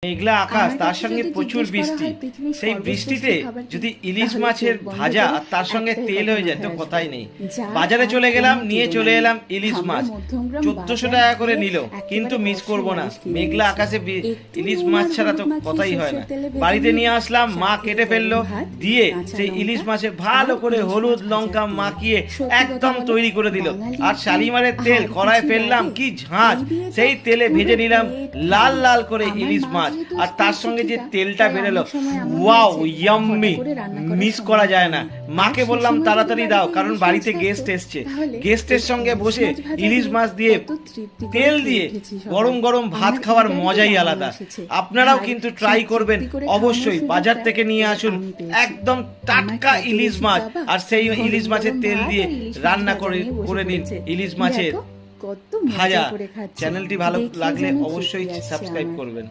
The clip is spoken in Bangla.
মেঘলা আকাশ তার সঙ্গে প্রচুর বৃষ্টি। সেই বৃষ্টিতে যদি ইলিশ মাছের ভাজা আর তার সঙ্গে তেল হয়ে যায় তো কথাই নেই। বাজারে চলে গেলাম, নিয়ে চলে এলাম ইলিশ মাছ। 1400 টাকা করে নিল, কিন্তু মিস করব না। মেঘলা আকাশে ইলিশ মাছ ছাড়া তো কথাই হয় না। বাড়িতে নিয়ে আসলাম, মা কেটে ফেললো, দিয়ে সেই ইলিশ মাছে ভালো করে হলুদ লঙ্কা মাখিয়ে একদম তৈরি করে দিল। আর শালিমারের তেল কড়ায় ফেললাম, কি ঝাঁঝ! সেই তেলে ভেজে নিলাম লাল লাল করে ইলিশ মাছ। আর তার সঙ্গে যে তেলটা বেরোলো, ওয়াও, ইয়াম্মি! মিস করা যায় না। মাকে বললাম তাড়াতাড়ি দাও, কারণ বাড়িতে গেস্ট এসছে। গেস্টের সঙ্গে বসে ইলিশ মাছ দিয়ে তেল দিয়ে গরম গরম ভাত খাওয়ার মজাই আলাদা। আপনারাও কিন্তু ট্রাই করবেন অবশ্যই। বাজার থেকে নিয়ে আসুন একদম টাটকা ইলিশ মাছ, আর সেই ইলিশ মাছের তেল দিয়ে রান্না করে নিন ইলিশ মাছের ভাজা। চ্যানেলটি ভালো লাগলে অবশ্যই সাবস্ক্রাইব করবেন।